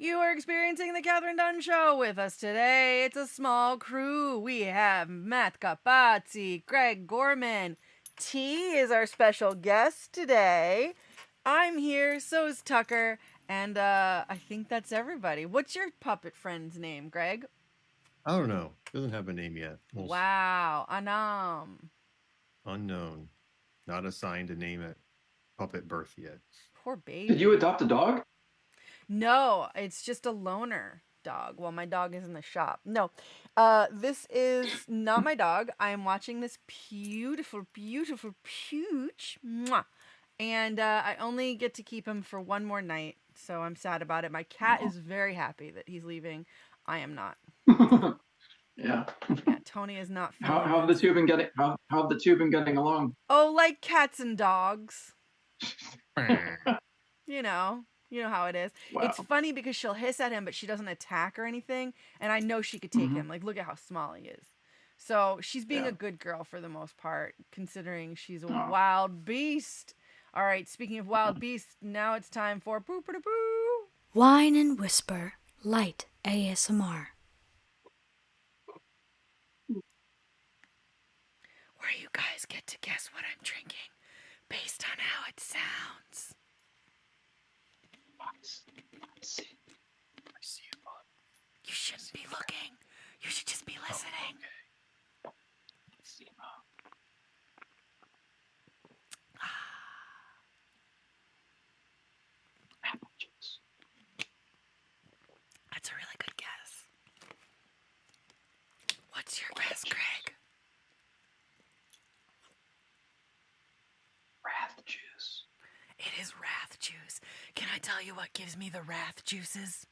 You are experiencing the Kathryn Dunn Show with us today. It's a small crew. We have Matt Capazzi, Greg Gorman. T is our special guest today. I'm here, so is Tucker, and I think that's everybody. What's your puppet friend's name, Greg? I don't know. Doesn't have a name yet. Wow, Anam. Unknown. Not assigned a name at puppet birth yet. Poor baby. Did you adopt a dog? No, it's just a loner dog. Well, my dog is in the shop. No, this is not my dog. I am watching this beautiful, beautiful pooch. Mwah. And I only get to keep him for one more night, so I'm sad about it. My cat is very happy that he's leaving. I am not. Yeah. Yeah, Tony is not feeling How have the two been getting? How have the two been getting along? Oh, like cats and dogs. You know how it is. Wow. It's funny because she'll hiss at him, but she doesn't attack or anything. And I know she could take him. Like, look at how small he is. So she's being a good girl for the most part, considering she's a wild beast. All right, speaking of wild beasts, now it's time for Poo-Poo-Poo. Whine and Whisper, Light ASMR. Where you guys get to guess what I'm drinking based on how it sounds. I see you, Mom. You shouldn't be looking. You should just be listening. Oh, okay. I see, Mom. Apple juice. That's a really good guess. What's your guess, Greg? Wrath juice. It is wrath juice. Can I tell you what gives me the wrath juices?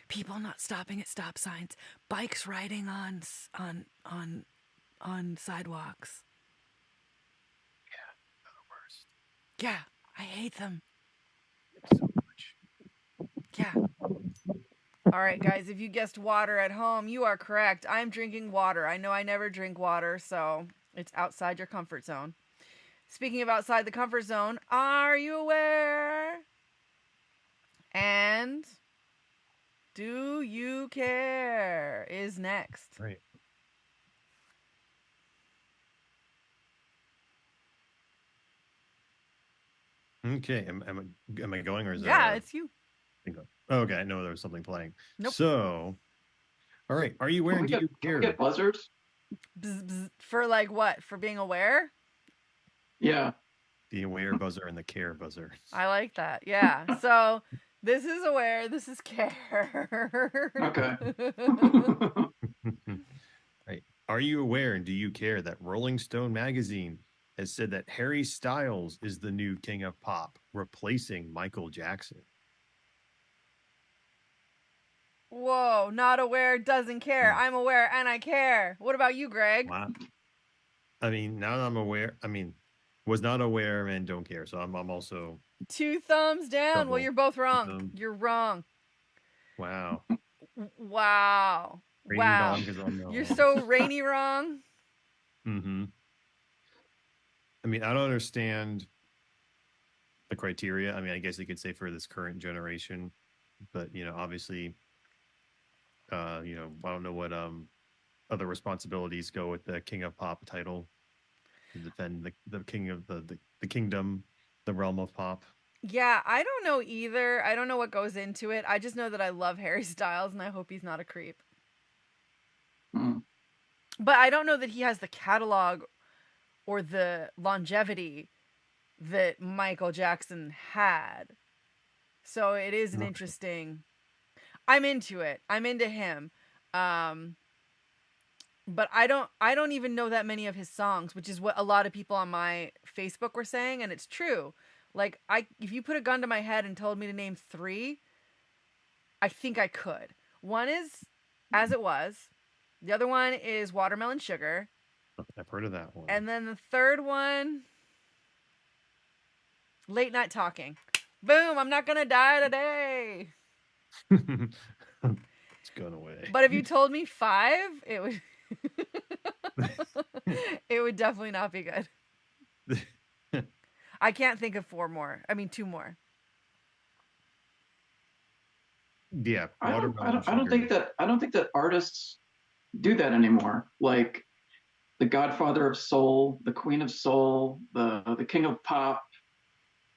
People not stopping at stop signs, bikes riding on sidewalks. Yeah, they're the worst. Yeah, I hate them. So much. Yeah. All right, guys, if you guessed water at home, you are correct. I'm drinking water. I know I never drink water, so it's outside your comfort zone. Speaking of outside the comfort zone, are you aware? And do you care is next. Right. Okay. Am I going or is Yeah, that? it's you. Oh, okay. I know there was something playing. Nope. So, all right. Are you aware? Do you Can we care? get buzzers? Bzz, bzz. For like what? For being aware? Yeah. The aware buzzer and the care buzzer. I like that. Yeah. So this is aware. This is care. Okay. Right. Are you aware and do you care that Rolling Stone magazine has said that Harry Styles is the new king of pop, replacing Michael Jackson? Whoa, not aware, doesn't care. I'm aware and I care. What about you, Greg? Wow. I mean, now that I'm aware, was not aware and don't care. So I'm also 2 thumbs down. Double. Well, you're both wrong. You're wrong. wow. Wow. Rainy Wow. dog is on the You're so rainy wrong. Mm-hmm. I mean, I don't understand the criteria. I mean, I guess you could say for this current generation, but obviously, I don't know what other responsibilities go with the King of Pop title to defend the king of the kingdom, the realm of pop. Yeah, I don't know either. I don't know what goes into it. I just know that I love Harry Styles and I hope he's not a creep. But I don't know that he has the catalog or the longevity that Michael Jackson had. So it is an interesting... I'm into it. I'm into him. But I don't even know that many of his songs, which is what a lot of people on my Facebook were saying, and it's true. Like, if you put a gun to my head and told me to name 3, I think I could. One is As It Was. The other one is Watermelon Sugar. I've heard of that one. And then the third one, Late Night Talking. Boom, I'm not gonna die today. It's going away. But if you told me 5, it would it would definitely not be good. I can't think of 4 more. I mean 2 more. Yeah, I don't, I watermelon don't, I don't sugar. think that, I don't think that artists do that anymore. Like the Godfather of Soul, the Queen of Soul, the King of Pop.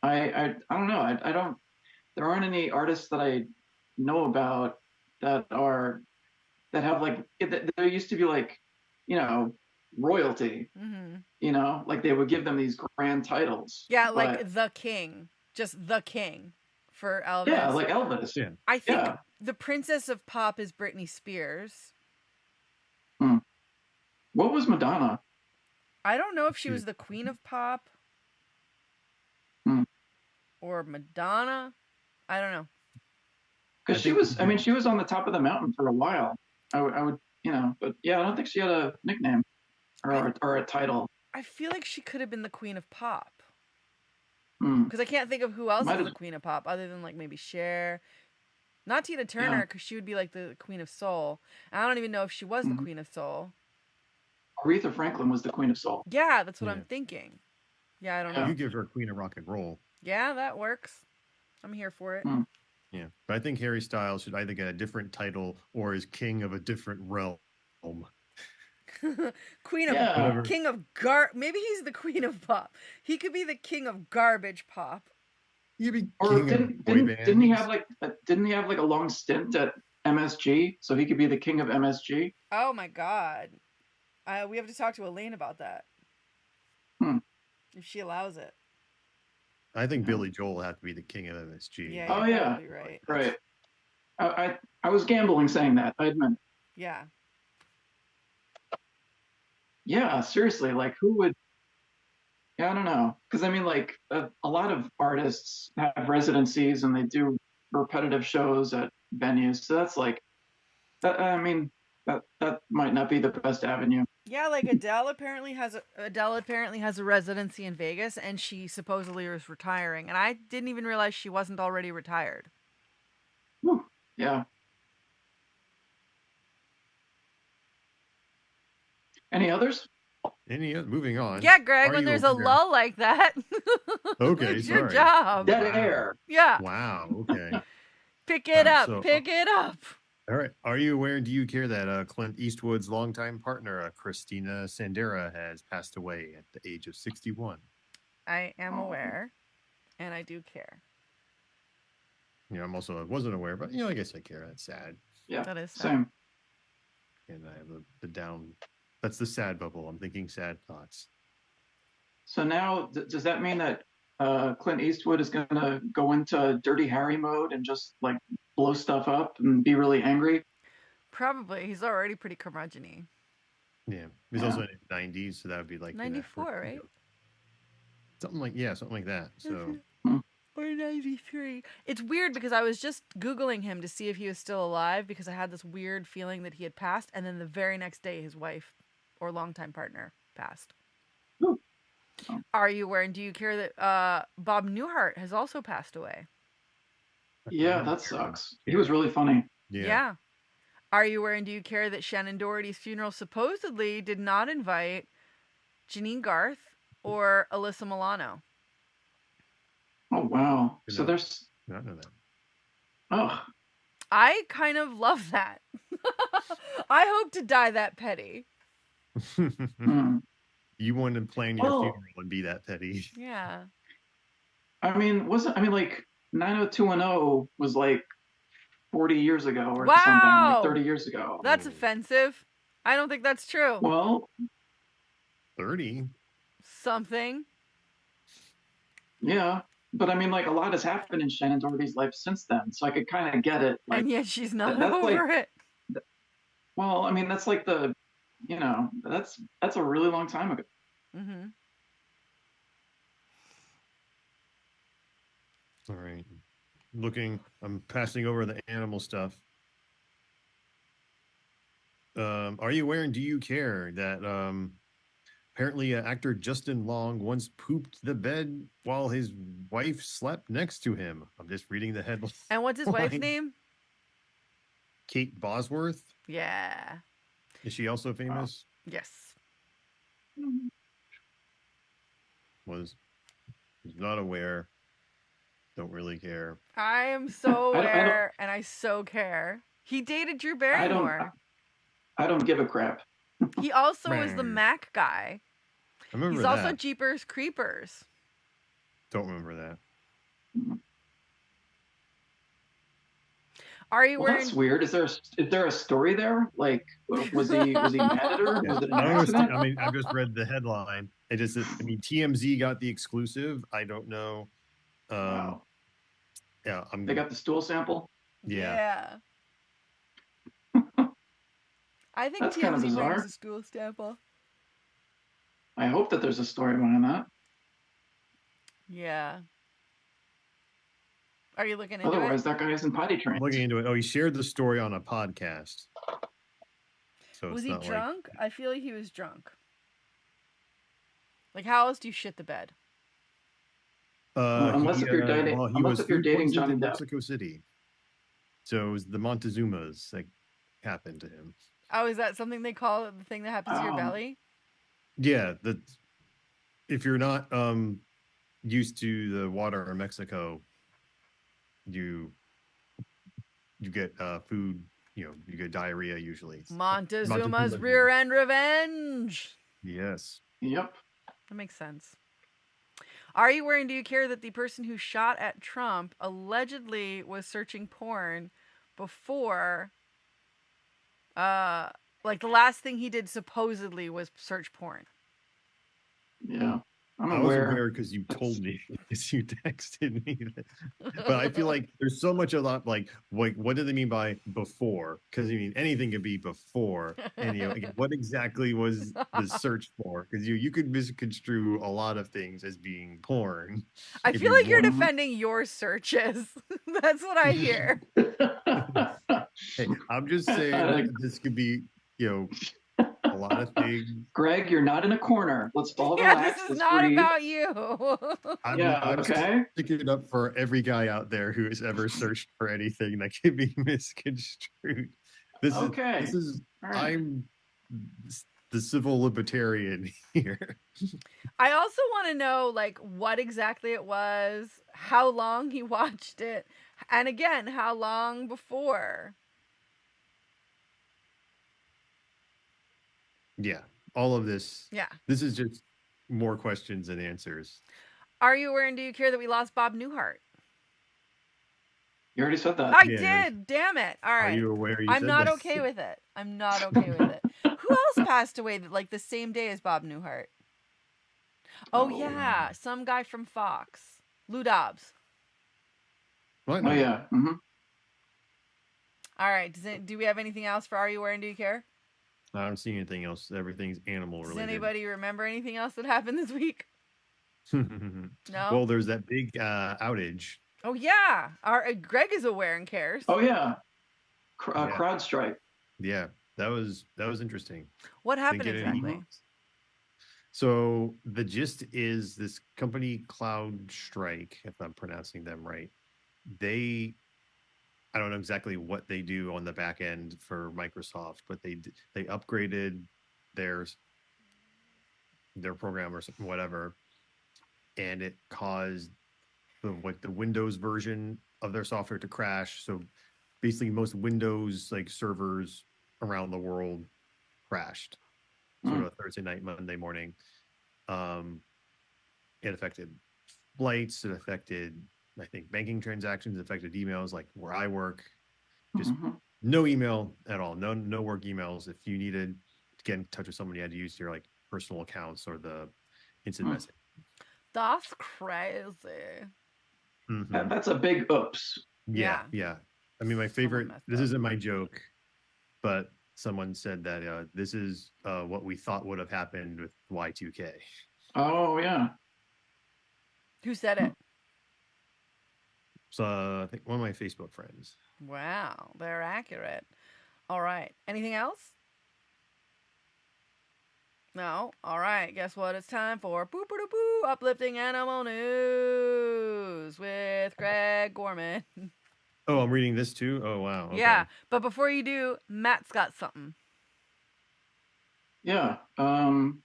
I don't know. I don't. There aren't any artists that I know about that are that have like. There used to be like, you know, royalty. Mm-hmm. You know, like they would give them these grand titles. Yeah, like But the king, just the king for yeah, Elvis. like Elvis. Yeah. I think Yeah. the Princess of Pop is Britney Spears. Hmm. What was Madonna? I don't know if she She- was the Queen of Pop Hmm. or Madonna. I don't know. Because I she think was. I mean, she was on the top of the mountain for a while. I would, you know, but yeah, I don't think she had a nickname or a title. I feel like she could have been the Queen of Pop. Hmm. Because I can't think of who else Might is have- the Queen of Pop other than like maybe Cher. Not Tina Turner, Yeah. because she would be like the Queen of Soul. I don't even know if she was the Mhm. Queen of Soul. Aretha Franklin was the Queen of Soul. Yeah, that's what Yeah. I'm thinking. Yeah, I don't Yeah. know. You give her Queen of Rock and Roll. Yeah, that works. I'm here for it. Hmm. Yeah, but I think Harry Styles should either get a different title or is king of a different realm. Queen of Yeah. Whatever. King of Maybe he's the Queen of Pop. He could be the King of Garbage Pop. You'd be Or king didn't of boy didn't he bands. have like a long stint at MSG, so he could be the king of MSG? Oh my God. We have to talk to Elaine about that. Hmm. If she allows it. I think Billy Joel will have to be the king of MSG. Yeah, Oh, you're yeah. probably right. Right. I was gambling saying that. I admit. Yeah. Yeah, seriously, like who would? Yeah, I don't know, because I mean, like a lot of artists have residencies and they do repetitive shows at venues, so that's like that. I mean, that might not be the best avenue. Yeah, like Adele apparently has a residency in Vegas, and she supposedly is retiring. And I didn't even realize she wasn't already retired. Whew. Yeah. Any others? Moving on. Yeah, Greg, Are when you there's a aware- lull like that, Okay, it's your sorry. job. Dead Wow. air. Yeah, Wow. Okay. pick it up, So- pick it up. All right. Are you aware and do you care that Clint Eastwood's longtime partner, Christina Sandera, has passed away at the age of 61? I am Oh. aware, and I do care. I wasn't aware, but I guess I care. That's sad. Yeah. That is sad. Same. And I have the down. That's the sad bubble. I'm thinking sad thoughts. So now, does that mean that Clint Eastwood is going to go into Dirty Harry mode and just like blow stuff up and be really angry? Probably. He's already pretty curmudgeon-y. Yeah. He's Yeah. also in his 90s, so that would be like 94, right? Something like that. So Or 93. It's weird because I was just Googling him to see if he was still alive because I had this weird feeling that he had passed. And then the very next day, his wife or longtime partner passed. Ooh. Oh. Are you aware and do you care that Bob Newhart has also passed away? Yeah, that sucks. He was really funny. yeah. Are you aware and do you care that Shannon Doherty's funeral supposedly did not invite Janine Garth or Alyssa Milano? Oh wow. Good So enough. there's Not know that. oh I kind of love that. I hope to die that petty. hmm. You want to plan your Well- funeral and be that petty. Yeah. I mean, like 90210 was like 40 years ago or something, Wow. like 30 years ago. That's Ooh. offensive. I don't think that's true. Well, 30? Something. yeah, but I mean, like a lot has happened in Shannon Doherty's life since then, so I could kind of get it. Like, And yet she's not that's like- over it. well, I mean, that's like that's a really long time ago. Mm-hmm. All right. I'm passing over the animal stuff. Are you aware and do you care that apparently actor Justin Long once pooped the bed while his wife slept next to him? I'm just reading the headline. And what's his wife's Line. name? Kate Bosworth. Yeah. Is she also famous? Yes. Was not aware Don't really care. I am so I don't- aware, and I so care. He dated Drew Barrymore. I don't give a crap. He also is the Mac guy. I remember He's that. also Jeepers Creepers. Don't remember that. Are you Well, wearing? that's weird. Is there a story there? Like, was he mad at her? Yeah. Was it an I don't understand. accident? I mean, I've just read the headline. It just, TMZ got the exclusive. I don't know. Wow. Yeah, They got the stool sample. Yeah. I think That's kind of TMZ bizarre. brings a school sample. I hope that there's a story behind that. Yeah. Are you looking into Otherwise, it? that guy isn't potty I'm trained. looking into it. Oh, he shared the story on a podcast. So Was it's he not drunk? I feel like he was drunk. Like, how else do you shit the bed? Unless if you're dating- well, he unless was if you're food dating poisoned Johnny in Depp. Mexico City. So it was the Montezumas that happened to him. Oh, is that something they call it, the thing that happens to your Oh. belly? Yeah, if you're not used to the water in Mexico, you get food, you get diarrhea usually. Montezuma's rear end revenge. Yes. Yep. That makes sense. Are you wearing? Do you care that the person who shot at Trump allegedly was searching porn before? Like the last thing he did supposedly was search porn. Yeah. I'm I was aware. aware because you told me, because you texted me. But I feel like there's so much a lot like what do they mean by before? Because anything could be before, and like, what exactly was the search for? Because you could misconstrue a lot of things as being porn. I if feel you like you're want. defending your searches. That's what I hear. Hey, I'm just saying that this could be a lot of things. Greg, you're not in a corner. Let's all Yeah, relax. this is Let's not breathe. about you. I'm okay. sticking it up for every guy out there who has ever searched for anything that could be misconstrued. This is All right. I'm the civil libertarian here. I also want to know, like, what exactly it was, how long he watched it, and again, how long before. Yeah, all of this. Yeah. This is just more questions than answers. Are you aware and do you care that we lost Bob Newhart? You already said that. I did. Damn it. All right. Are you aware? I'm not okay with it. I'm not okay with it. Who else passed away like the same day as Bob Newhart? Oh, yeah. Some guy from Fox. Lou Dobbs. What? Oh, yeah. Mm-hmm. All right. Do we have anything else for Are You Aware and Do You Care? I don't see anything else. Everything's animal related. Does anybody remember anything else that happened this week? No? Well, there's that big outage. Oh, yeah. Greg is aware and cares. Oh, yeah. CrowdStrike. Yeah, that was interesting. What happened Didn't get any exactly? emails. So the gist is this company CrowdStrike, if I'm pronouncing them right, I don't know exactly what they do on the back end for Microsoft, but they upgraded their program or something, whatever, and it caused the Windows version of their software to crash. So basically, most Windows servers around the world crashed. Sort of Thursday night, Monday morning. It affected flights. It affected, I think, banking transactions. It affected emails, like where I work. Just no email at all. No work emails. If you needed to get in touch with someone, you had to use your personal accounts or the instant message. That's crazy. Mm-hmm. That's a big oops. Yeah. I mean, my favorite. This isn't my joke, but someone said that this is what we thought would have happened with Y2K. Oh, yeah. Who said it? So I think one of my Facebook friends. Wow, they're accurate. All right. Anything else? No. All right. Guess what? It's time for Boo Uplifting Animal News with Greg Gorman. Oh, I'm reading this too? Oh, wow. Okay. Yeah. But before you do, Matt's got something. Yeah. Alrighty.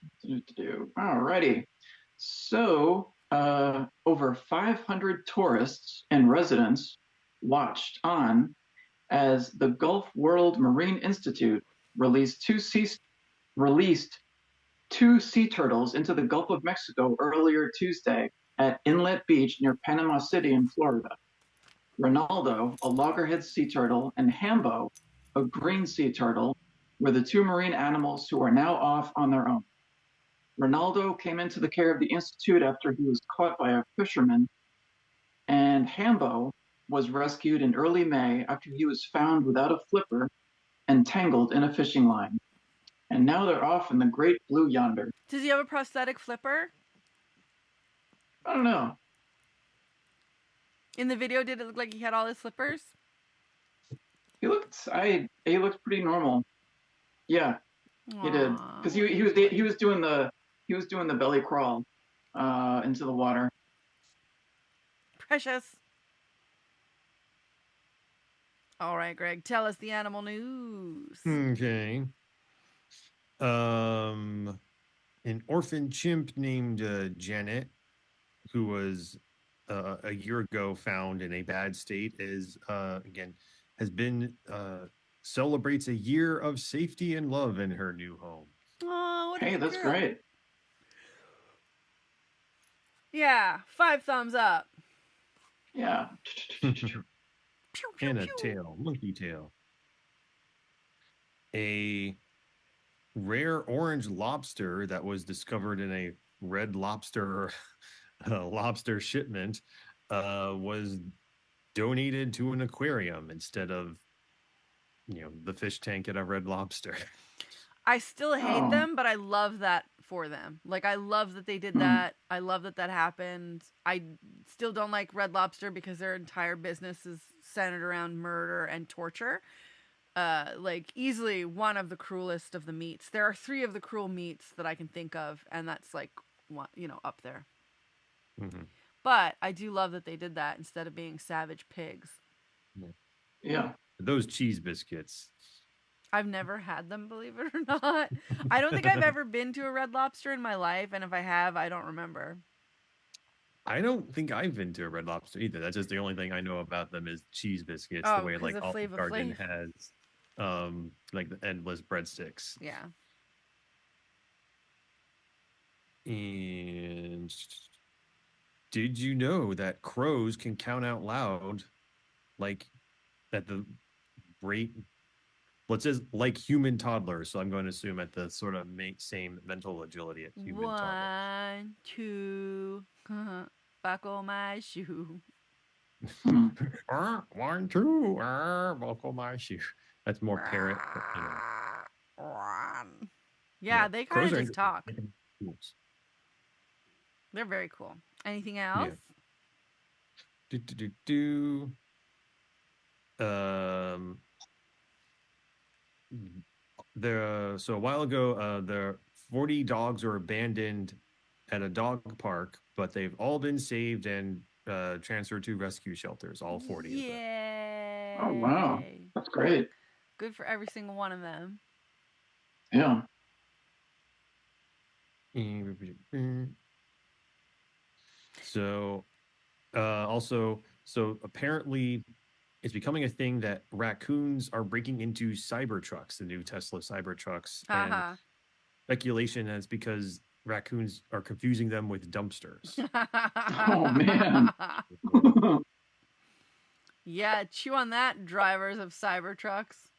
So over 500 tourists and residents watched on as the Gulf World Marine Institute released released two sea turtles into the Gulf of Mexico earlier Tuesday at Inlet Beach near Panama City in Florida. Ronaldo, a loggerhead sea turtle, and Hambo, a green sea turtle, were the two marine animals who are now off on their own. Ronaldo came into the care of the Institute after he was caught by a fisherman, and Hambo was rescued in early May after he was found without a flipper and tangled in a fishing line. And now they're off in the great blue yonder. Does he have a prosthetic flipper? I don't know. In the video, did it look like he had all his flippers? He looked pretty normal. Yeah, he did. Because he was doing the belly crawl into the water. Precious. All right, Greg, tell us the animal news. Okay. An orphan chimp named Janet, who was a year ago found in a bad state, is has been celebrates a year of safety and love in her new home. Oh, what Hey, that's girl. great. Yeah, 5 thumbs up. Yeah. Pew, pew, And a pew. tail, monkey tail. A rare orange lobster that was discovered in a Red Lobster lobster shipment was donated to an aquarium instead of the fish tank at a Red Lobster. I still hate Oh. them, but I love that for them. Like, I love that they did that. I love that that happened. I still don't like Red Lobster because their entire business is centered around murder and torture. Like, easily one of the cruelest of the meats. There are 3 of the cruel meats that I can think of, and that's like, one, up there. Mm-hmm. But I do love that they did that instead of being savage pigs. Yeah. Those cheese biscuits. I've never had them, believe it or not. I don't think I've ever been to a Red Lobster in my life, and if I have, I don't remember. I don't think I've been to a Red Lobster either. That's just the only thing I know about them is cheese biscuits. Oh, the way 'cause like of Olive Flavor Garden Flav. has like the endless breadsticks. Yeah. And did you know that crows can count out loud like at the rate, well, it says like human toddlers, so I'm going to assume at the sort of same mental agility as human toddlers. 1, 2, buckle my shoe. 1, 2, buckle my shoe. That's more parrot. But, Yeah, they kind crows of are just talk. Rules. They're very cool. Anything else? So a while ago, the 40 dogs were abandoned at a dog park, but they've all been saved and transferred to rescue shelters. All 40 of them. Yay! Oh, wow. That's great. Good for every single one of them. Yeah. So, apparently, it's becoming a thing that raccoons are breaking into Cybertrucks, the new Tesla Cybertrucks, and speculation is because raccoons are confusing them with dumpsters. Oh, man. Yeah, chew on that, drivers of Cybertrucks.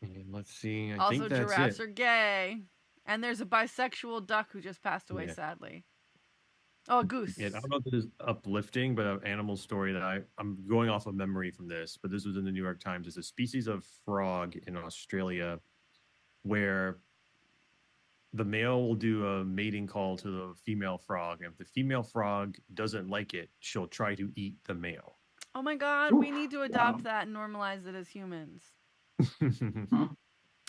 And let's see. I Also, think that's giraffes it. are gay. And there's a bisexual duck who just passed away, sadly. Oh, a goose. Yeah, I don't know if this is uplifting, but an animal story that I'm going off of memory from this, but this was in the New York Times. It's a species of frog in Australia where the male will do a mating call to the female frog. And if the female frog doesn't like it, she'll try to eat the male. Oh my God, we need to adopt that and normalize it as humans.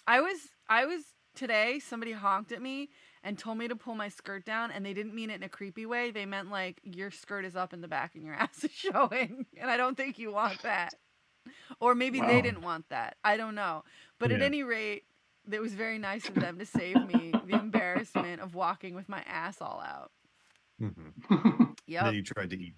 I was today, somebody honked at me and told me to pull my skirt down, and they didn't mean it in a creepy way. They meant like your skirt is up in the back and your ass is showing, and I don't think you want that. Or maybe they didn't want that. I don't know. But at any rate, it was very nice of them to save me the embarrassment embarrassment of walking with my ass all out. Mm-hmm. Yep. Then you tried to eat.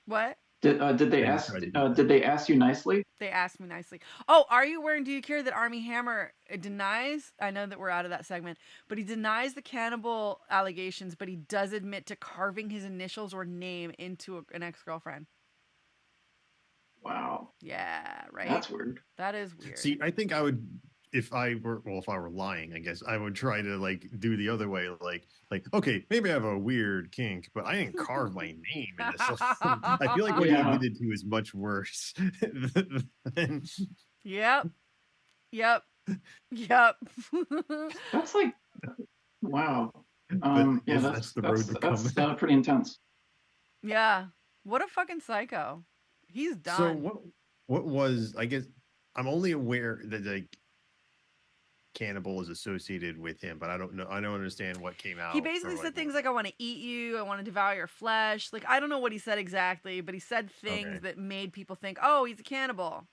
What? Did they Then you ask? tried to eat Did they ask you nicely? They asked me nicely. Oh, are you wearing Do You Care that Army Hammer denies? I know that we're out of that segment, but he denies the cannibal allegations, but he does admit to carving his initials or name into an ex-girlfriend. Wow, Yeah, right? that's weird. That is weird. See, I think I would, if I were lying, I guess I would try to like do the other way, like, okay, maybe I have a weird kink, but I didn't carve my name in this. I feel like what he Yeah. admitted to is much worse than. Yep. That's like, wow. But Yeah, that's the road to come. that's pretty intense. Yeah. What a fucking psycho. He's done. So what was, I guess I'm only aware that like cannibal is associated with him, but I don't know. I don't understand what came out. He basically said things like, I want to eat you. I want to devour your flesh. Like, I don't know what he said exactly, but he said things that made people think, oh, he's a cannibal.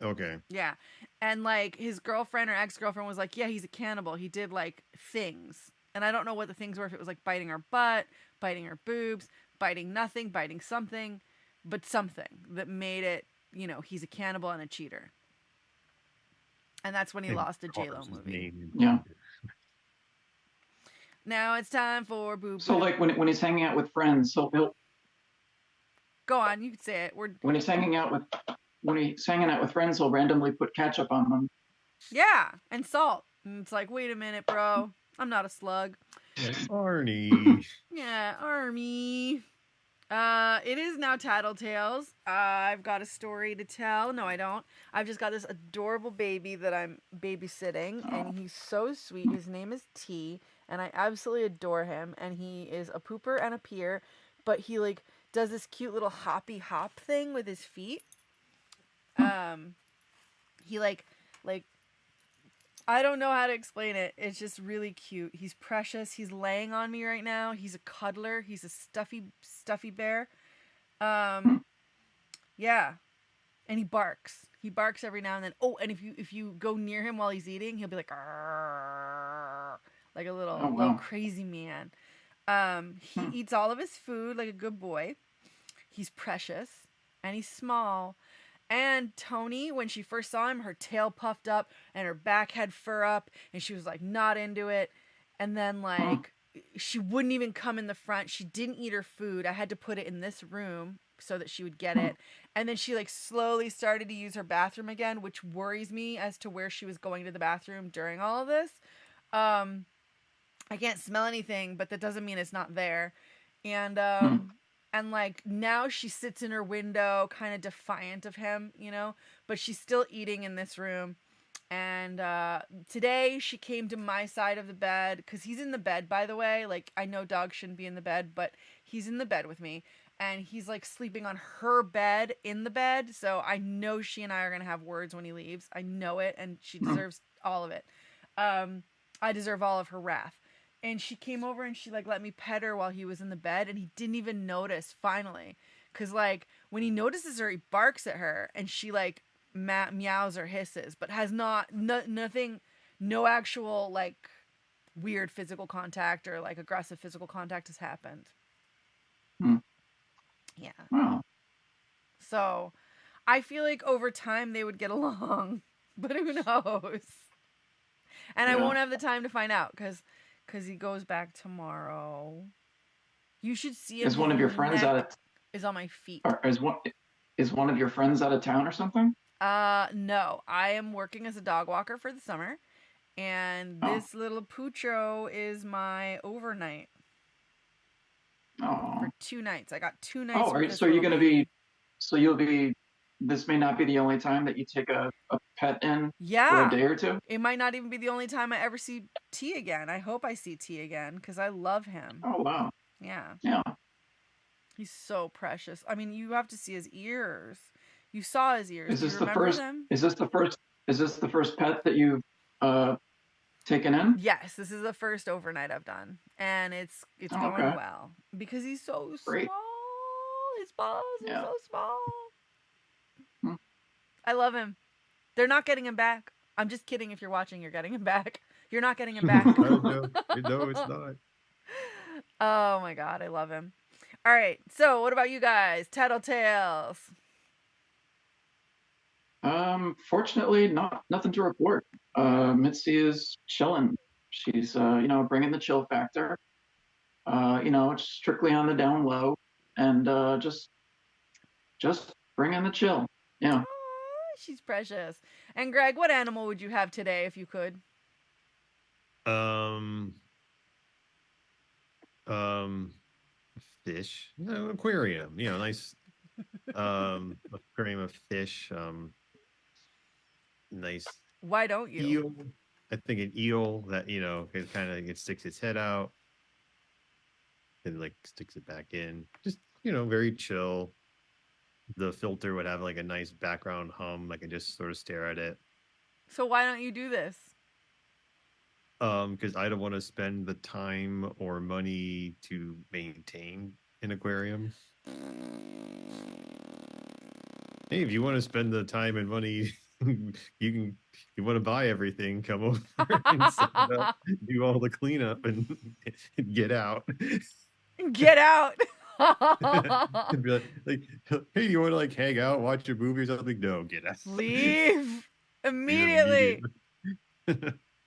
Okay. Yeah. And like his girlfriend or ex-girlfriend was like, yeah, he's a cannibal. He did like things. And I don't know what the things were. If it was like biting her butt, biting her boobs, biting nothing, biting something, but something that made it, you know, he's a cannibal and a cheater. And that's when he lost a J-Lo movie. Yeah. Now it's time for boob. So like when he's hanging out with friends, so he'll go on, you can say it. when he's hanging out with friends, he'll randomly put ketchup on them. Yeah, and salt. And it's like, wait a minute, bro. I'm not a slug. Like, Arnie. Yeah, Army. It is now Tattletales. I've got a story to tell. No, I don't. I've just got this adorable baby that I'm babysitting, and he's so sweet. His name is T, and I absolutely adore him. And he is a pooper and a peer, but he like does this cute little hoppy hop thing with his feet. He like I don't know how to explain it. It's just really cute. He's precious. He's laying on me right now. He's a cuddler. He's a stuffy bear. Yeah. And he barks. He barks every now and then. Oh, and if you go near him while he's eating, he'll be like, "Arr," like a little crazy man. He eats all of his food like a good boy. He's precious and he's small. And Tony, when she first saw him, her tail puffed up and her back had fur up, and she was like not into it. And then like she wouldn't even come in the front. She didn't eat her food. I had to put it in this room so that she would get it. And then she like slowly started to use her bathroom again, which worries me as to where she was going to the bathroom during all of this. I can't smell anything, but that doesn't mean it's not there. And like now she sits in her window, kind of defiant of him, you know, but she's still eating in this room. And today she came to my side of the bed because he's in the bed, by the way. Like, I know dogs shouldn't be in the bed, but he's in the bed with me. And he's like sleeping on her bed in the bed. So I know she and I are going to have words when he leaves. I know it. And she deserves all of it. I deserve all of her wrath. And she came over and she like let me pet her while he was in the bed, and he didn't even notice finally. Cause like when he notices her, he barks at her, and she like meows or hisses, but has nothing, no actual like weird physical contact or like aggressive physical contact has happened. Yeah. Wow. So I feel like over time they would get along, but who knows? And I won't have the time to find out because he goes back tomorrow. You should see him. Is one of your friends is on my feet. Or is one of your friends out of town or something? No. I am working as a dog walker for the summer, and this little Pucho is my overnight. Oh. For 2 nights. I got 2 nights. Oh, so you're gonna be. So you'll be. This may not be the only time that you take a pet in for a day or two. It might not even be the only time I ever see T again. I hope I see T again because I love him. Oh, wow. Yeah. Yeah. He's so precious. I mean, you have to see his ears. You saw his ears. Is this Do you remember them? Is this the first pet that you've taken in? Yes, this is the first overnight I've done, and it's going well because he's so Great. small. His paws are so small. Hmm. I love him. They're not getting him back. I'm just kidding. If you're watching, you're getting him back. You're not getting him back. No, no, it's not. Oh my god, I love him. All right, so what about you guys? Tattletales. Fortunately, nothing to report. Mitzi is chilling. She's bringing the chill factor. Strictly on the down low, and just bringing the chill. Yeah. Oh, she's precious. And Greg, what animal would you have today if you could? Fish. No, aquarium. Nice aquarium of fish. Nice Why don't you? eel. I think an eel that it sticks its head out and like sticks it back in. Just very chill. The filter would have like a nice background hum. I can just sort of stare at it. So why don't you do this? Because I don't want to spend the time or money to maintain an aquarium. Hey, if you want to spend the time and money, you want to buy everything, come over and set it up, do all the cleanup and get out. Get out. Be like, hey, you want to like hang out, watch a movie or something? No, get out. Leave immediately.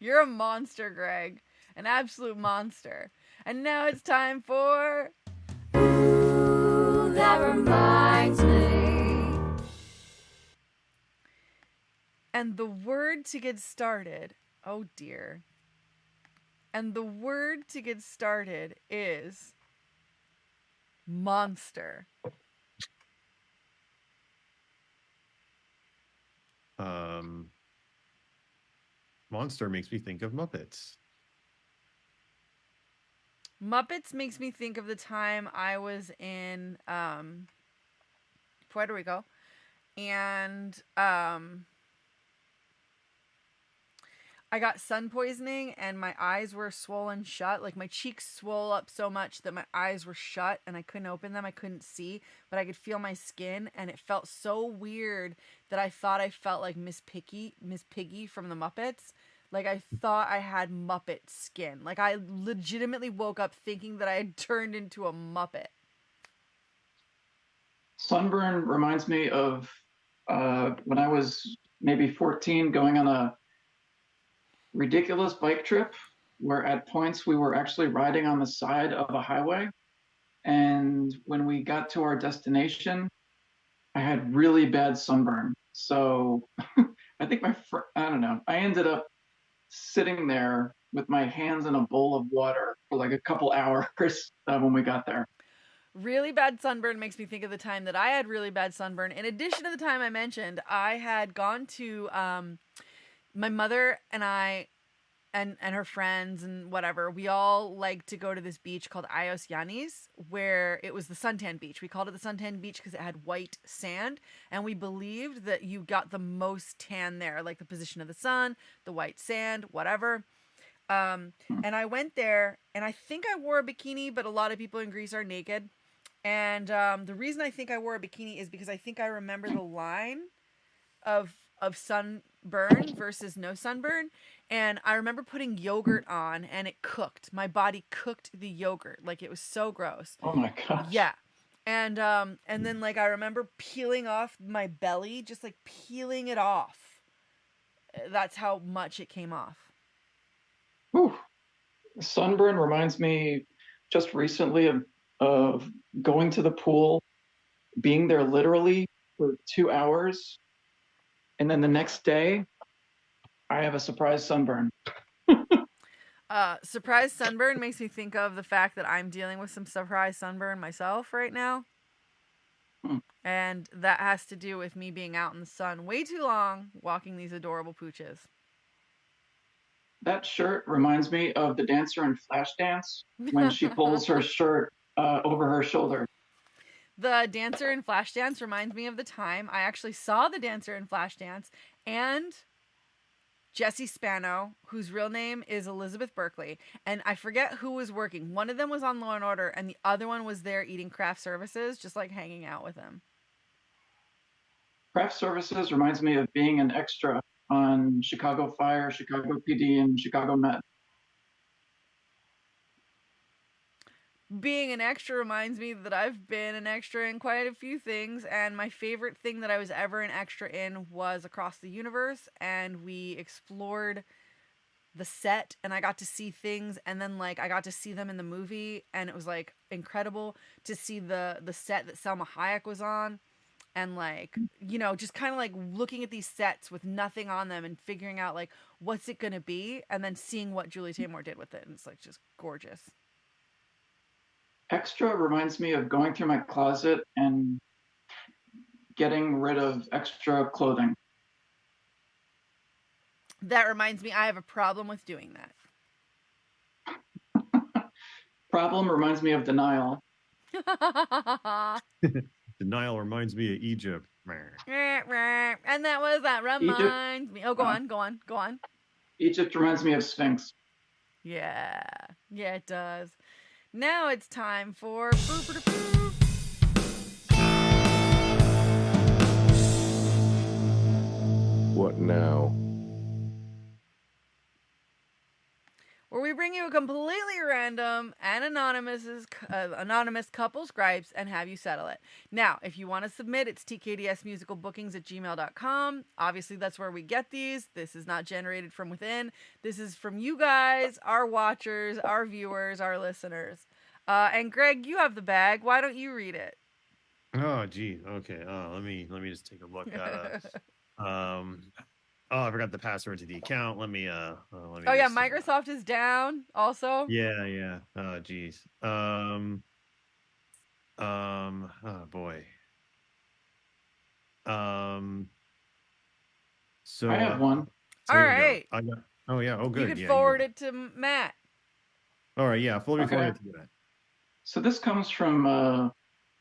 You're a monster, Greg. An absolute monster. And now it's time for... Ooh, that reminds me. And the word to get started... Oh, dear. And the word to get started is... monster. Monster makes me think of Muppets. Muppets makes me think of the time I was in Puerto Rico, and I got sun poisoning and my eyes were swollen shut. Like my cheeks swole up so much that my eyes were shut and I couldn't open them. I couldn't see, but I could feel my skin, and it felt so weird that I thought I felt like Miss Piggy from the Muppets. Like I thought I had Muppet skin. Like I legitimately woke up thinking that I had turned into a Muppet. Sunburn reminds me of when I was maybe 14 going on a ridiculous bike trip where at points we were actually riding on the side of a highway. And when we got to our destination, I had really bad sunburn. So I think I don't know, I ended up sitting there with my hands in a bowl of water for like a couple hours when we got there. Really bad sunburn makes me think of the time that I had really bad sunburn. In addition to the time I mentioned, I had gone to my mother and I and her friends and whatever, we all like to go to this beach called Ayos Yanis, where it was the suntan beach. We called it the suntan beach because it had white sand, and we believed that you got the most tan there, like the position of the sun, the white sand, whatever. And I went there, and I think I wore a bikini, but a lot of people in Greece are naked. And the reason I think I wore a bikini is because I think I remember the line of sunburn versus no sunburn. And I remember putting yogurt on, and it cooked. My body cooked the yogurt. Like, it was so gross. Oh my gosh. Yeah. And then like I remember peeling off my belly, just like peeling it off. That's how much it came off. Whew. Sunburn reminds me just recently of going to the pool, being there literally for 2 hours, and then the next day I have a surprise sunburn. Surprise sunburn makes me think of the fact that I'm dealing with some surprise sunburn myself right now. And that has to do with me being out in the sun way too long, walking these adorable pooches. That shirt reminds me of the dancer in Flashdance when she pulls her shirt over her shoulder. The dancer in Flashdance reminds me of the time I actually saw the dancer in Flashdance and Jessie Spano, whose real name is Elizabeth Berkley, and I forget who was working. One of them was on Law and Order, and the other one was there eating craft services, just like hanging out with him. Craft services reminds me of being an extra on Chicago Fire, Chicago PD, and Chicago Med. Being an extra reminds me that I've been an extra in quite a few things, and my favorite thing that I was ever an extra in was Across the Universe, and we explored the set, and I got to see things, and then like I got to see them in the movie, and it was like incredible to see the set that Selma Hayek was on, and like, you know, just kind of like looking at these sets with nothing on them and figuring out like what's it gonna be, and then seeing what Julie Taymor did with it, and it's like just gorgeous. Extra reminds me of going through my closet and getting rid of extra clothing. That reminds me, I have a problem with doing that. Problem reminds me of denial. Denial reminds me of Egypt. And that reminds me. Oh, go on. Egypt reminds me of Sphinx. Yeah, it does. Now it's time for What now? where we bring you a completely random and anonymous couple's gripes and have you settle it. Now, if you want to submit, it's tkdsmusicalbookings@gmail.com. Obviously, that's where we get these. This is not generated from within. This is from you guys, our watchers, our viewers, our listeners. And Greg, you have the bag. Why don't you read it? Oh, gee. Okay. Let me just take a look at I forgot the password to the account. Let me oh yeah, Microsoft is down also. Yeah. Oh, geez. Oh boy. So I have one. All right. Oh yeah. Oh, good. You can forward it to Matt. All right. Yeah. Forward it to Matt. So this comes from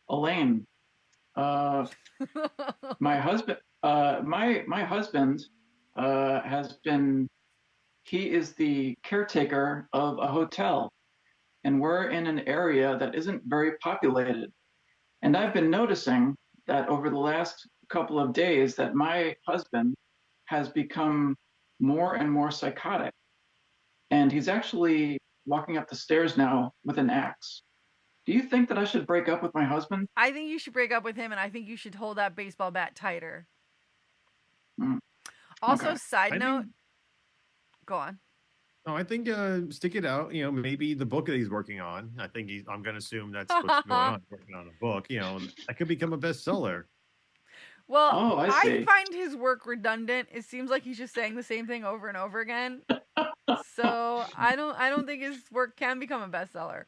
Elaine. My husband. My husband he is the caretaker of a hotel, and we're in an area that isn't very populated. And I've been noticing that over the last couple of days that my husband has become more and more psychotic. And he's actually walking up the stairs now with an axe. Do you think that I should break up with my husband? I think you should break up with him, and I think you should hold that baseball bat tighter. Also, Okay. side note, go on. No, I think stick it out. You know, maybe the book that he's working on. I'm going to assume that's what's going on. Working on a book. You know, that could become a bestseller. Well, I find his work redundant. It seems like he's just saying the same thing over and over again. So I don't think his work can become a bestseller.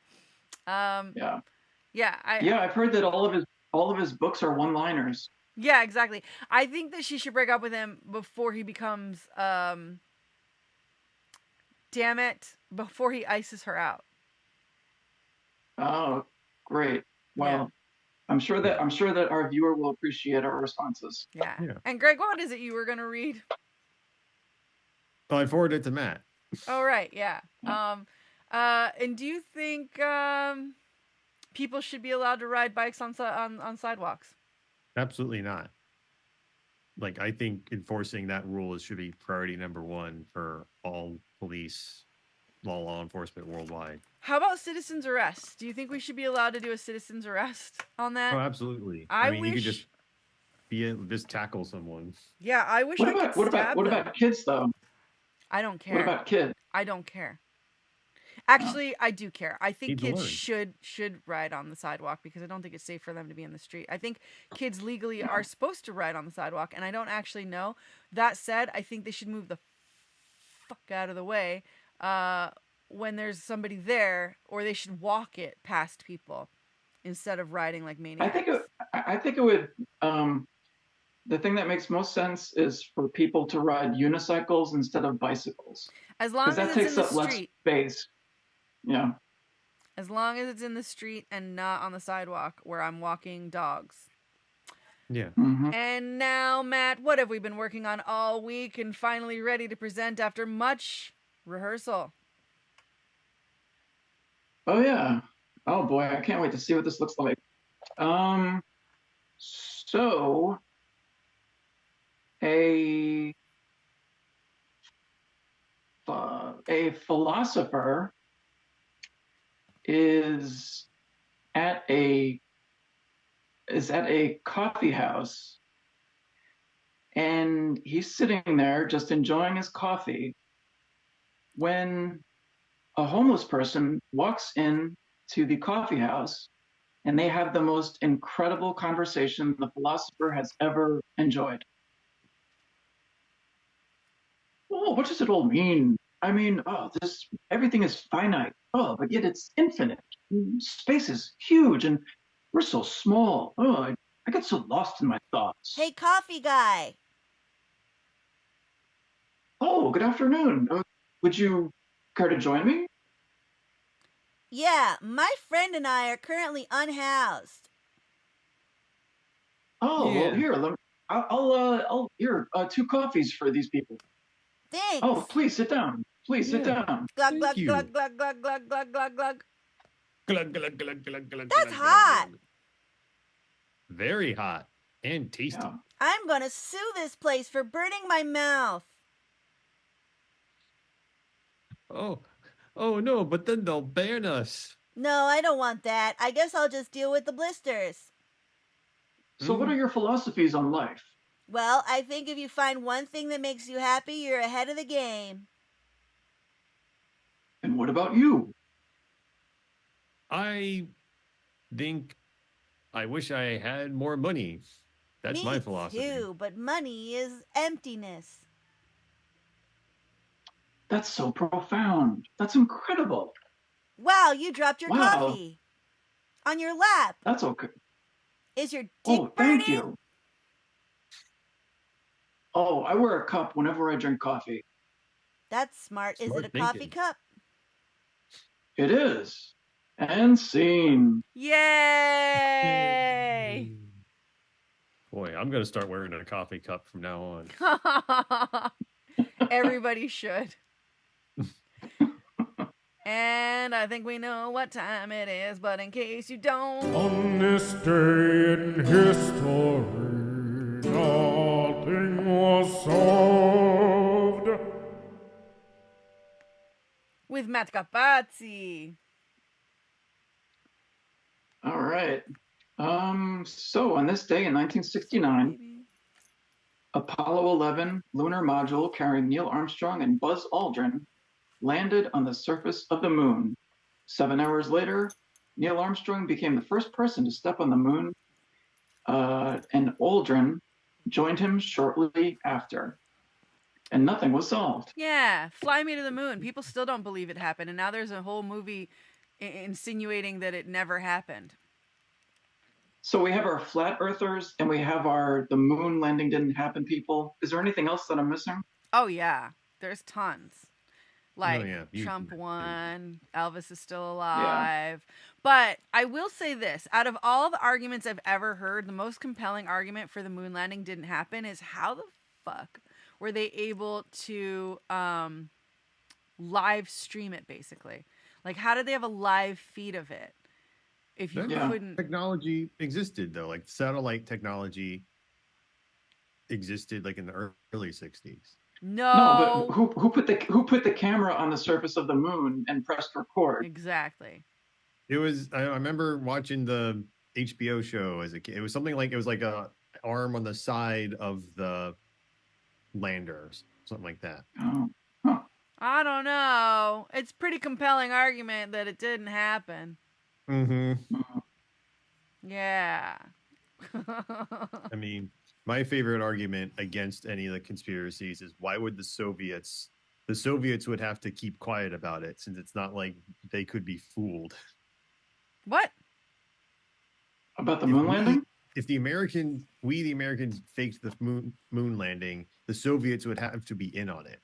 Yeah. I've heard that all of his books are one-liners. Yeah, exactly. I think that she should break up with him before he becomes before he ices her out. Oh, great. Well, yeah. I'm sure that our viewer will appreciate our responses. Yeah. And Greg, what is it you were going to read? Oh, I forwarded it to Matt. Oh, right. Yeah. And do you think people should be allowed to ride bikes on sidewalks? Absolutely not. Like, I think enforcing that rule should be priority number one for all police, law enforcement worldwide. How about citizen's arrest? Do you think we should be allowed to do a citizen's arrest on that? Oh, absolutely. You could just tackle someone. Yeah, I wish I could stab them. What about kids, though? I don't care. What about kids? I don't care. Actually, I do care. I think kids should ride on the sidewalk because I don't think it's safe for them to be in the street. I think kids legally are supposed to ride on the sidewalk, and I don't actually know. That said, I think they should move the fuck out of the way when there's somebody there, or they should walk it past people instead of riding like maniacs. I think it would. The thing that makes most sense is for people to ride unicycles instead of bicycles. As long as that it's takes in the up less street. Space. Yeah. As long as it's in the street and not on the sidewalk where I'm walking dogs. Yeah. Mm-hmm. And now, Matt, what have we been working on all week and finally ready to present after much rehearsal? Oh, yeah. Oh, boy. I can't wait to see what this looks like. So, a a philosopher is at a coffee house, and he's sitting there just enjoying his coffee when a homeless person walks in to the coffee house, and they have the most incredible conversation the philosopher has ever enjoyed. Oh, what does it all mean? I mean, this everything is finite. Oh, but yet it's infinite. Space is huge, and we're so small. Oh, I get so lost in my thoughts. Hey, coffee guy. Oh, good afternoon. Would you care to join me? Yeah, my friend and I are currently unhoused. Oh, Yeah. well, here, I'll here 2 coffees for these people. Thanks. Oh, please sit down. Please sit Yeah. down. Glug, Thank glug, you. glug, glug, glug, glug, glug, glug, glug. Glug, glug, glug, glug, glug, That's glug, hot. glug. Very hot and tasty. Yeah. I'm gonna sue this place for burning my mouth. Oh no, but then they'll ban us. No, I don't want that. I guess I'll just deal with the blisters. So, what are your philosophies on life? Well, I think if you find one thing that makes you happy, you're ahead of the game. And what about you? I think I wish I had more money. That's Me my philosophy. too, but money is emptiness. That's so profound. That's incredible. Wow, you dropped your Wow. coffee on your lap. That's okay. Is your dick Oh, burning? thank you. Oh, I wear a cup whenever I drink coffee. That's smart. Is Smart it a coffee thinking. cup? It is. And scene. Yay! Boy, I'm gonna start wearing a coffee cup from now on. Everybody should. And I think we know what time it is, but in case you don't, On this day in history, nothing was solved. with Matt Capazzi. All right. So on this day in 1969, Apollo 11 lunar module carrying Neil Armstrong and Buzz Aldrin landed on the surface of the moon. 7 hours later, Neil Armstrong became the first person to step on the moon, and Aldrin joined him shortly after. And nothing was solved. Yeah, Fly Me to the Moon. People still don't believe it happened, and now there's a whole movie insinuating that it never happened. So we have our flat earthers and we have the moon landing didn't happen people. Is there anything else that I'm missing? Oh yeah, there's tons. Like yeah, Trump you- won, Elvis is still alive. But I will say this, out of all the arguments I've ever heard, the most compelling argument for the moon landing didn't happen is how the fuck were they able to live stream it, basically? Like, how did they have a live feed of it if you That couldn't? technology existed though, like satellite technology existed like in the early 60s. No, but who put the camera on the surface of the moon and pressed record? Exactly. It was I remember watching the HBO show as a kid. It was something like it was like a arm on the side of the lander, something like that. Oh, I don't know. It's pretty compelling argument that it didn't happen. Mm-hmm. Yeah. I mean, my favorite argument against any of the conspiracies is why would the Soviets would have to keep quiet about it since it's not like they could be fooled. What? about the moon landing? If the Americans faked the moon landing, the Soviets would have to be in on it.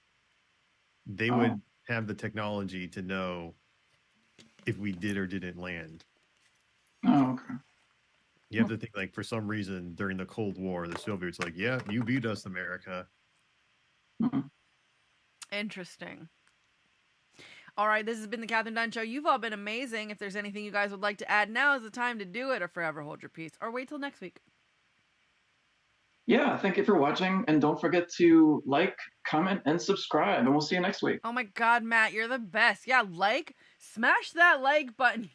They would have the technology to know if we did or didn't land. Oh, okay. You have to think like for some reason during the Cold War, the Soviets were like, yeah, you beat us, America. Interesting. All right, this has been the Kathryn Dunn Show. You've all been amazing. If there's anything you guys would like to add, now is the time to do it, or forever hold your peace, or wait till next week. Yeah, thank you for watching, and don't forget to like, comment, and subscribe, and we'll see you next week. Oh my God, Matt, you're the best. Yeah, smash that like button.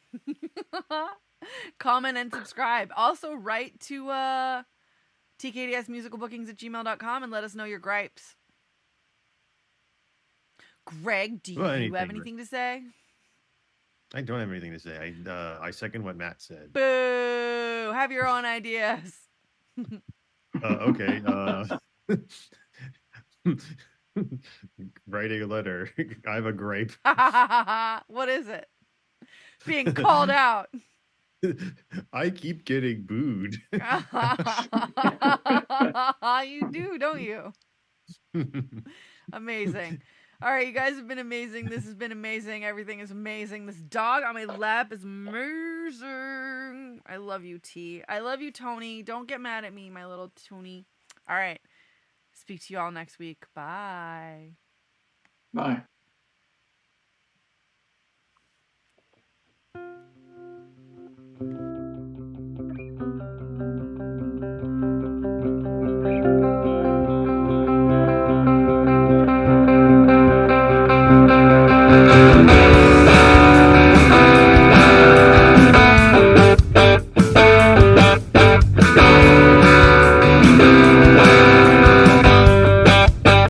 Comment and subscribe. Also, write to tkdsmusicalbookings@gmail.com and let us know your gripes. Greg, do you have anything to say? I don't have anything to say. I second what Matt said. Boo! Have your own ideas. Okay. Writing a letter. I have a gripe. What is it? Being called out. I keep getting booed. You do, don't you? Amazing. All right, you guys have been amazing. This has been amazing. Everything is amazing. This dog on my lap is amazing. I love you, T. I love you, Tony. Don't get mad at me, my little Tony. All right. Speak to you all next week. Bye. Bye.